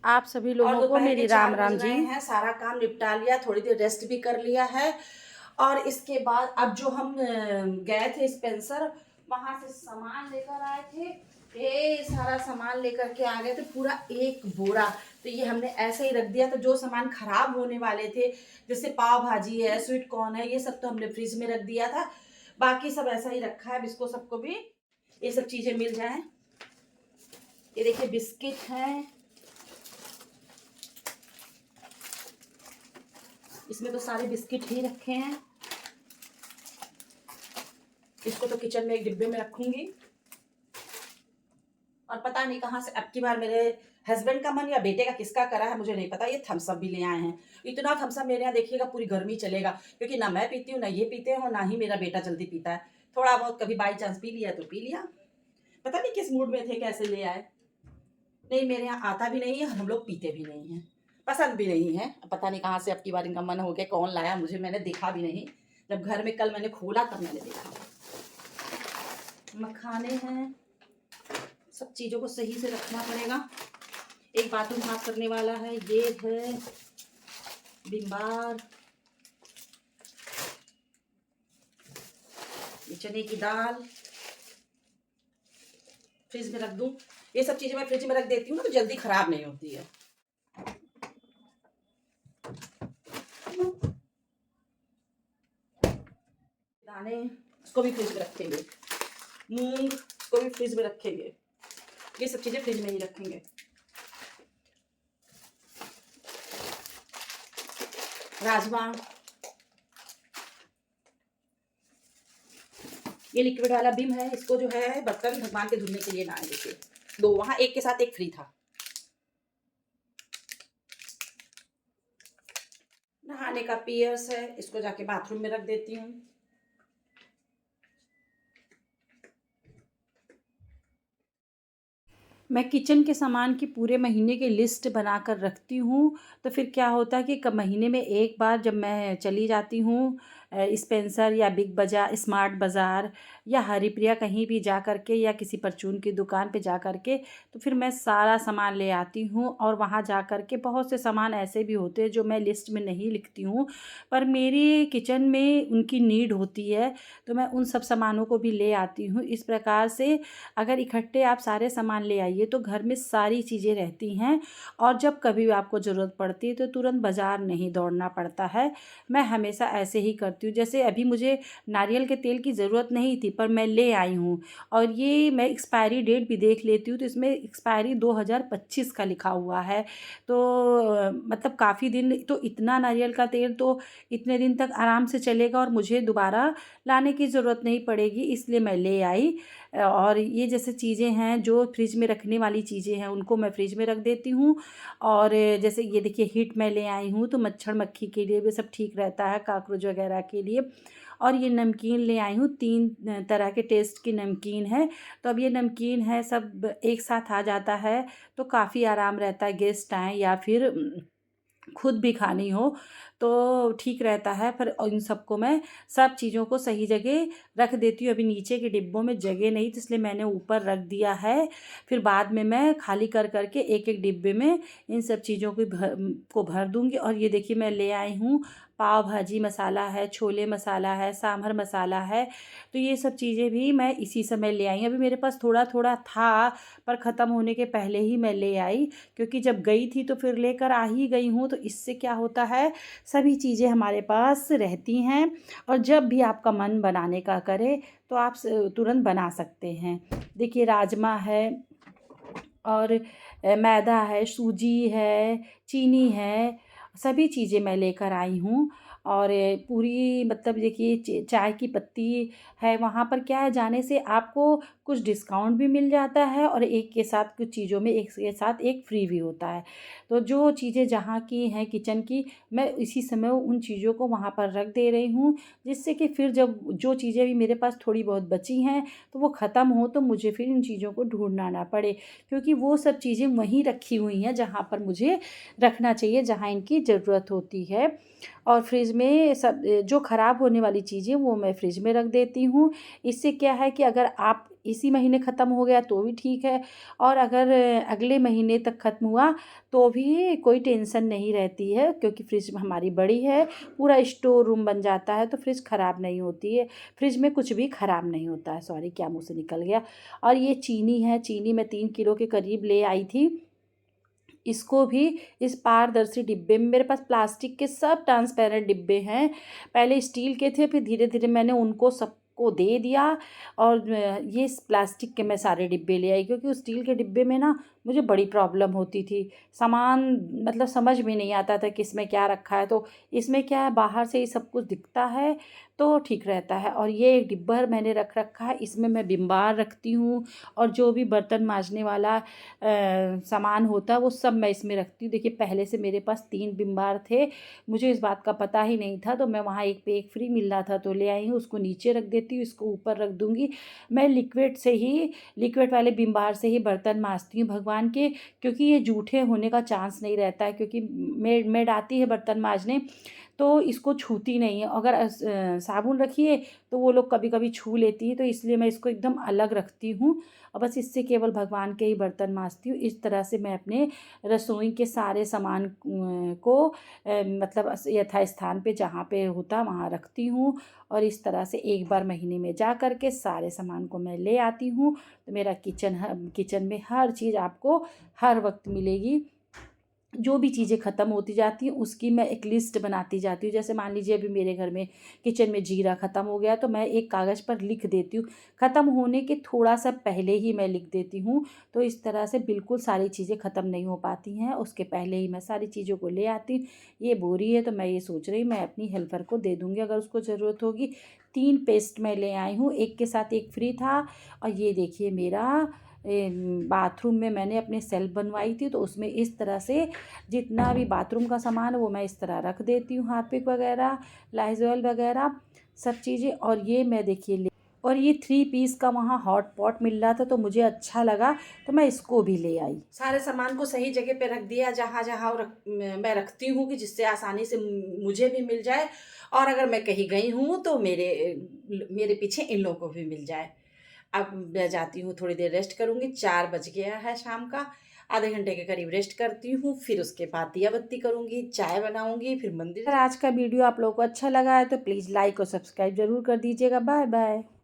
आप सभी और लोगों को दोपहर मेरी के राम 4 बज राम जी। रहे हैं। सारा काम निपटा लिया, थोड़ी देर रेस्ट भी कर लिया है। और इसके बाद अब जो हम गए थे स्पेंसर, वहां से सामान लेकर आए थे। ये सारा सामान लेकर के आ गए थे, पूरा एक बोरा। तो ये हमने ऐसे ही रख दिया। तो जो सामान खराब होने वाले थे, जैसे पाव भाजी है, स्वीट कॉर्न है, ये सब तो हमने फ्रिज में रख दिया था। बाकी सब ऐसा ही रखा है, इसको सबको भी ये सब चीजें मिल जाएं। ये देखिए बिस्किट है, इसमें तो सारे बिस्किट ही रखे हैं। इसको तो किचन में एक डिब्बे में रखूंगी। और पता नहीं कहाँ से अब की बार मेरे हस्बैंड का मन या बेटे का किसका करा है मुझे नहीं पता, ये थम्स अप भी ले आए हैं। इतना थम्स अप मेरे यहाँ देखिएगा पूरी गर्मी चलेगा, क्योंकि ना मैं पीती हूँ ना ये पीते हैं, ना ही मेरा बेटा जल्दी पीता है। थोड़ा बहुत कभी बाई चांस पी लिया तो पी लिया। पता नहीं किस मूड में थे, कैसे ले आए। नहीं, मेरे यहाँ आता भी नहीं है और हम लोग पीते भी नहीं है, पसंद भी नहीं है। पता नहीं कहाँ से अब की बार इनका मन हो गया, कौन लाया मुझे, मैंने देखा भी नहीं। जब घर में कल मैंने खोला तब मैंने देखा। मखाने हैं, सब चीज़ों को सही से रखना पड़ेगा। एक बाथरूम साफ करने वाला है, ये है बिम्बार, ये चने की दाल फ्रिज में रख दूं। ये सब चीजें मैं फ्रिज में रख देती हूँ ना, तो जल्दी खराब नहीं होती है। दाने इसको भी फ्रिज में रखेंगे, मूंग इसको भी फ्रिज में रखेंगे, ये सब चीजें फ्रिज में ही रखेंगे। राजमा, ये लिक्विड वाला बिम है, इसको जो है बर्तन भगवान के धुलने के लिए लाए। देखिए दो, वहां एक के साथ एक फ्री था। नहाने का पियर्स है, इसको जाके बाथरूम में रख देती हूँ। मैं किचन के सामान की पूरे महीने की लिस्ट बनाकर रखती हूँ। तो फिर क्या होता है कि महीने में एक बार जब मैं चली जाती हूँ स्पेंसर या बिग बाज़ार, स्मार्ट बाज़ार या हरिप्रिया, कहीं भी जा कर के या किसी परचून की दुकान पे जा कर के, तो फिर मैं सारा सामान ले आती हूँ। और वहाँ जा कर के बहुत से सामान ऐसे भी होते हैं जो मैं लिस्ट में नहीं लिखती हूँ, पर मेरी किचन में उनकी नीड होती है, तो मैं उन सब सामानों को भी ले आती हूँ। इस प्रकार से अगर इकट्ठे आप सारे सामान ले आइए तो घर में सारी चीज़ें रहती हैं, और जब कभी भी आपको ज़रूरत पड़ती है तो तुरंत बाज़ार नहीं दौड़ना पड़ता है। मैं हमेशा ऐसे ही करती हूँ। जैसे अभी मुझे नारियल के तेल की ज़रूरत नहीं थी, पर मैं ले आई हूँ, और ये मैं एक्सपायरी डेट भी देख लेती हूँ, तो इसमें एक्सपायरी 2025 का लिखा हुआ है। तो मतलब काफ़ी दिन, तो इतना नारियल का तेल तो इतने दिन तक आराम से चलेगा और मुझे दोबारा लाने की ज़रूरत नहीं पड़ेगी, इसलिए मैं ले आई। और ये जैसे चीज़ें हैं जो फ्रिज में रखने वाली चीज़ें हैं, उनको मैं फ्रिज में रख देती हूँ। और जैसे ये देखिए हिट मैं ले आई हूँ, तो मच्छर मक्खी के लिए भी सब ठीक रहता है, कॉकरोच वगैरह के लिए। और ये नमकीन ले आई हूँ, 3 तरह के टेस्ट की नमकीन है। तो अब ये नमकीन है, सब एक साथ आ जाता है, तो काफ़ी आराम रहता है, गेस्ट आएँ या फिर खुद भी खानी हो तो ठीक रहता है। पर इन सबको मैं सब चीज़ों को सही जगह रख देती हूँ। अभी नीचे के डिब्बों में जगह नहीं, तो इसलिए मैंने ऊपर रख दिया है। फिर बाद में मैं खाली कर करके एक एक डिब्बे में इन सब चीज़ों को भर दूँगी। और ये देखिए मैं ले आई हूँ, पाव भाजी मसाला है, छोले मसाला है, सांभर मसाला है। तो ये सब चीज़ें भी मैं इसी समय ले आई। अभी मेरे पास थोड़ा थोड़ा था, पर ख़त्म होने के पहले ही मैं ले आई, क्योंकि जब गई थी तो फिर लेकर आ ही गई हूँ। तो इससे क्या होता है, सभी चीज़ें हमारे पास रहती हैं, और जब भी आपका मन बनाने का करे तो आप तुरंत बना सकते हैं। देखिए राजमा है, और मैदा है, सूजी है, चीनी है, सभी चीज़ें मैं लेकर आई हूँ। और पूरी मतलब देखिए चाय की पत्ती है, वहाँ पर क्या है, जाने से आपको कुछ डिस्काउंट भी मिल जाता है, और एक के साथ कुछ चीज़ों में एक के साथ एक फ्री भी होता है। तो जो चीज़ें जहाँ की हैं किचन की, मैं इसी समय उन चीज़ों को वहाँ पर रख दे रही हूँ, जिससे कि फिर जब जो चीज़ें भी मेरे पास थोड़ी बहुत बची हैं तो वो ख़त्म हो, तो मुझे फिर इन चीज़ों को ढूंढना ना पड़े, क्योंकि वो सब चीज़ें वहीं रखी हुई हैं जहाँ पर मुझे रखना चाहिए, जहाँ इनकी ज़रूरत होती है। और फ्रिज में सब जो ख़राब होने वाली चीज़ें वो मैं फ्रिज में रख देती हूँ। इससे क्या है कि अगर आप इसी महीने ख़त्म हो गया तो भी ठीक है, और अगर अगले महीने तक ख़त्म हुआ तो भी कोई टेंशन नहीं रहती है, क्योंकि फ्रिज हमारी बड़ी है, पूरा स्टोर रूम बन जाता है, तो फ्रिज ख़राब नहीं होती है। फ्रिज में कुछ भी ख़राब नहीं होता है। सॉरी, क्या मुँह से निकल गया। और ये चीनी है, चीनी मैं 3 किलो के करीब ले आई थी। इसको भी इस पारदर्शी डिब्बे में, मेरे पास प्लास्टिक के सब ट्रांसपेरेंट डिब्बे हैं। पहले स्टील के थे, फिर धीरे-धीरे मैंने उनको सबको दे दिया, और ये इस प्लास्टिक के मैं सारे डिब्बे ले आई, क्योंकि उस स्टील के डिब्बे में ना मुझे बड़ी प्रॉब्लम होती थी। सामान मतलब समझ में नहीं आता था कि इसमें क्या रखा है, तो इसमें क्या है, बाहर से ही सब कुछ दिखता है तो ठीक रहता है। और ये एक डिब्बा मैंने रख रखा है, इसमें मैं विम बार रखती हूँ, और जो भी बर्तन मांजने वाला सामान होता है वो सब मैं इसमें रखती हूँ। देखिए, पहले से मेरे पास 3 विम बार थे, मुझे इस बात का पता ही नहीं था, तो मैं वहाँ एक पे एक फ्री मिल रहा था तो ले आई हूँ। उसको नीचे रख देती हूँ, इसको ऊपर रख दूँगी। मैं लिक्विड वाले विम बार से ही बर्तन मांजती हूँ भगवान के, क्योंकि ये जूठे होने का चांस नहीं रहता है, क्योंकि मेड आती है बर्तन मांजने तो इसको छूती नहीं है। अगर साबुन रखिए तो वो लोग कभी कभी छू लेती है, तो इसलिए मैं इसको एकदम अलग रखती हूँ, और बस इससे केवल भगवान के ही बर्तन मांजती हूँ। इस तरह से मैं अपने रसोई के सारे सामान को मतलब यथास्थान पे जहाँ पे होता वहाँ रखती हूँ, और इस तरह से एक बार महीने में जा कर के सारे सामान को मैं ले आती हूँ। तो मेरा किचन में हर चीज़ आपको हर वक्त मिलेगी। जो भी चीज़ें ख़त्म होती जाती हैं उसकी मैं एक लिस्ट बनाती जाती हूँ। जैसे मान लीजिए अभी मेरे घर में किचन में जीरा ख़त्म हो गया, तो मैं एक कागज़ पर लिख देती हूँ, ख़त्म होने के थोड़ा सा पहले ही मैं लिख देती हूँ। तो इस तरह से बिल्कुल सारी चीज़ें ख़त्म नहीं हो पाती हैं, उसके पहले ही मैं सारी चीज़ों को ले आती हूँ। ये बोरी है तो मैं ये सोच रही मैं अपनी हेल्पर को दे दूँगी अगर उसको ज़रूरत होगी। 3 पेस्ट मैं ले आई हूँ, एक के साथ एक फ्री था। और ये देखिए, मेरा बाथरूम में मैंने अपने सेल्फ बनवाई थी, तो उसमें इस तरह से जितना भी बाथरूम का सामान है वो मैं इस तरह रख देती हूँ, हार्पिक वगैरह, लाइज़ॉल वगैरह सब चीज़ें। और ये मैं देखिए और ये 3 पीस का वहाँ हॉट पॉट मिल रहा था, तो मुझे अच्छा लगा, तो मैं इसको भी ले आई। सारे सामान को सही जगह पे रख दिया, जहाँ जहाँ मैं रखती हूँ, कि जिससे आसानी से मुझे भी मिल जाए, और अगर मैं कहीं गई हूँ तो मेरे मेरे पीछे इन लोगों को भी मिल जाए। अब मैं जाती हूँ, थोड़ी देर रेस्ट करूँगी। 4 बज गया है शाम का, आधे घंटे के करीब रेस्ट करती हूँ, फिर उसके बाद दिया बत्ती करूँगी, चाय बनाऊँगी, फिर मंदिर। अगर आज का वीडियो आप लोगों को अच्छा लगा है तो प्लीज़ लाइक और सब्सक्राइब ज़रूर कर दीजिएगा। Bye bye.